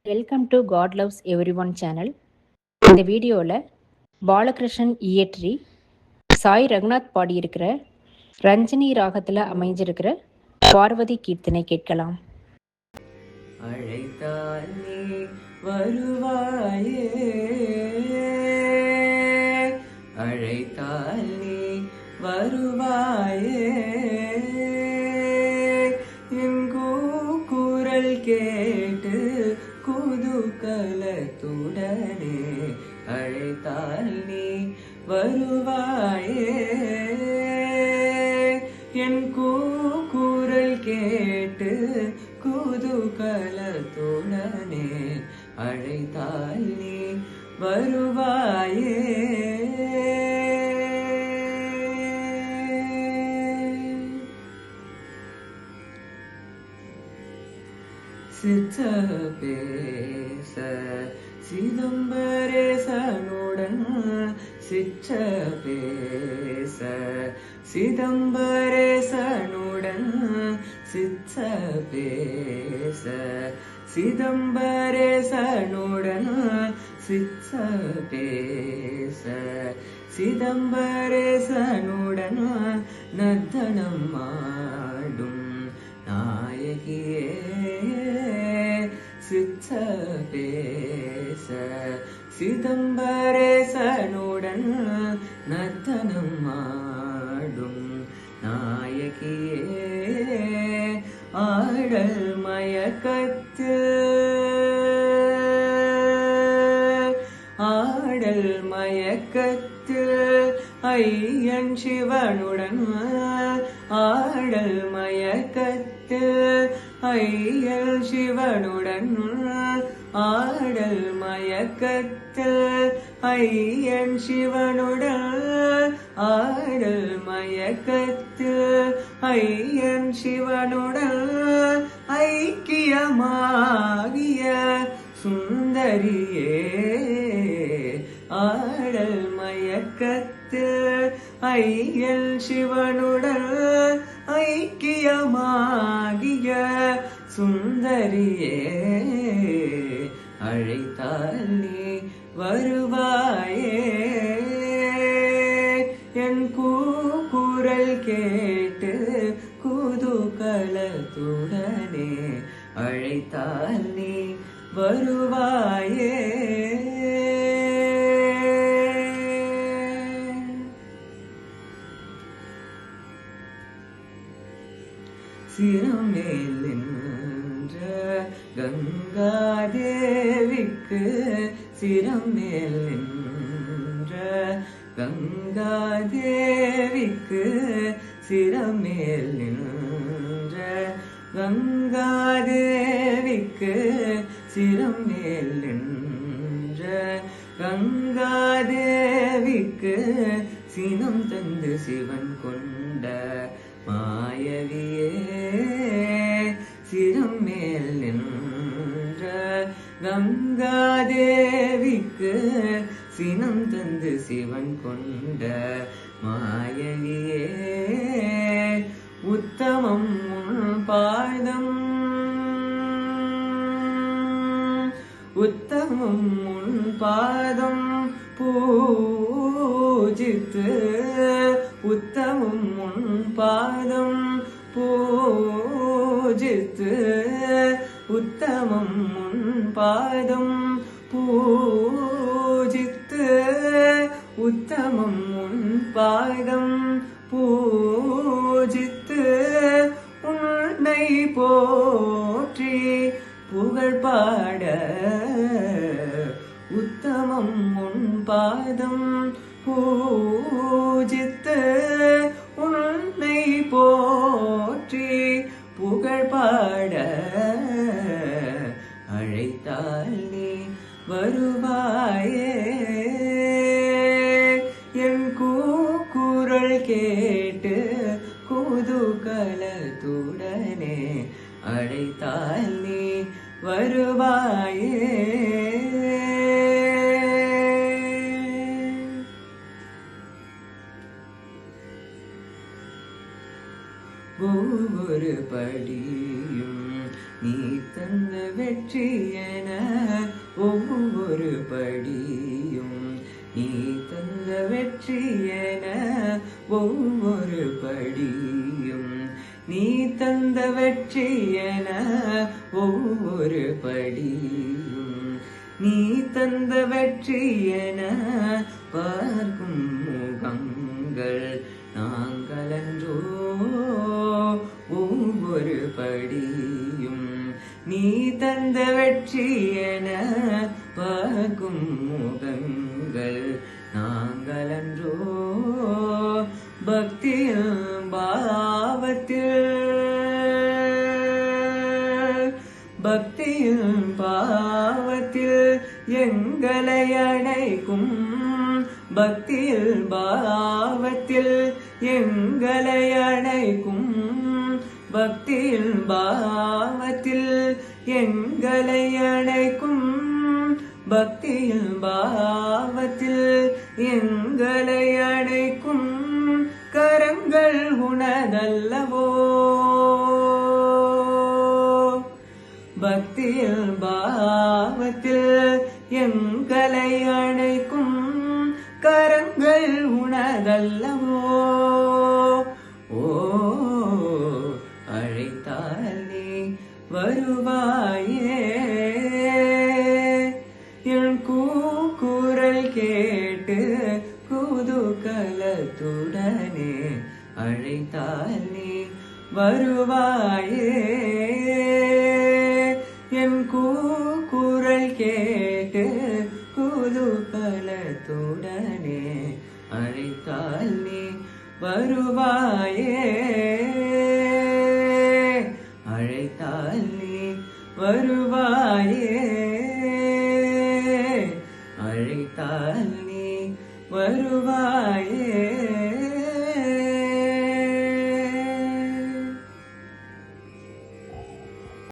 Welcome to God loves everyone channel. இந்த வீடியோவில் பாலகிருஷ்ணன் இயற்றி சாய் ரகுநாத் பாடியிருக்கிற ரஞ்சினி ராகத்தில் அமைஞ்சிருக்கிற பார்வதி கீர்த்தனை கேட்கலாம். அழைத்தால் நீ வருவாயே, அழைத்தால் நீ வருவாயே, என் கூக்குரல் கேட்டு குதூகலத்துடனே அழைத்தால் நீ வருவாயே, என் கூக்குரல் கேட்டு குதூகலத்துடனே அழைத்தால் நீ வருவாயே. சித்த பேச சிதம்பரேசனுடன், சிற்ற பேச சிதம்பரேசனுடன், சித்த பேச சிதம்பரேசனுடன், சித்த பேச சிதம்பரேசனுடன் நர்த்தனம் ஆடும் நாயகியே, சித்த பேச சிதம்பரேசனுடன் நர்த்தனம் ஆடும் நாயகியே, ஆடல் மயக்கத்து ஆடல் மயக்கத்து ஐயன் சிவனுடன், ஆடல் மயக்கத்து ஐயன் சிவனுடன், ஆடல் மயக்கத்து ஐயன் சிவனுடன், ஆடல் மயக்கத்து ஐயன் சிவனுடன் ஐக்கியமாகிய சுந்தரியே, ஆடல் மயக்கத்து ஐயன் சிவனுடன் ஐக்கியமாகிய சுந்தரியே, அழைத்தால் நீ வருவாயே, என் கூக்குரல் கேட்டு குதூகலத்துடனே அழைத்தால் நீ வருவாயே. சிரமேல் நின்ற கங்காதேவிக்கு, சிரமேல் நின்ற கங்காதேவிக்கு, சிரமேல் நின்ற கங்காதேவிக்கு, சிரமேல் நின்ற கங்காதேவிக்கு சினம் தந்து சிவன் கொண்ட மாயவியே, சிரம் மேல் நின்ற கங்காதேவிக்கு சினம் தந்து சிவன் கொண்ட மாயவியே, உத்தமம் உன் பாதம் உத்தமம் உன் பாதம் பூஜித்து, உத்தமம் உன் பாதம் பூஜித்து, உத்தமம் உன் பாதம் பூஜித்து, உத்தமம் உன் பாதம் பூஜித்து, உன்னை போற்றி புகழ் பாட, உத்தமம் உன் பாதம் பூஜித்து, உன்னை போற்றி புகழ் பாட அழைத்தால் நீ வருவாயே, என் கூக்குரல் கேட்டு குதூகலத்துடனே அழைத்தால் நீ வருவாயே. ஒவ்வொரு படியும் நீ தந்த வெற்றி என ஒவ்வொரு படியும் நீ தந்த வெற்றி என ஒவ்வொரு படியும் நீ தந்த வெற்றி என ஒவ்வொரு படியும் நீ தந்த வெற்றி என பார்க்கும் முகங்கள் நாங்களன்றோ ஒவ்வொரு படியும் நீ தந்த வெற்றி என பார்க்கும் முகங்கள் நாங்களன்றோ பக்தியில் பாவத்தில் எங்களை அணைக்கும் பக்தியில் பாவத்தில் எங்களை அணைக்கும் பக்தியில் பாவத்தில் எங்களை அணைக்கும் பக்தியில் பாவத்தில் எங்களை அணைக்கும் கரங்கள் உனதல்லவோ பக்தியில் பாவத்தில் எங்களை அணைக்கும் கரங்கள் உனதல்லவோ ஓ அழைத்தால் நீ வருவாயே என் கூக்குரல் கேட்டு குதூகலத்துடனே அழைத்தால் நீ வருவாயே என் கூக்குரல் கேட்டு குதூகலத்துடனே அழைத்தால் நீ வருவாயே அழைத்தால் நீ வருவாயே அழைத்தால் நீ வருவாயே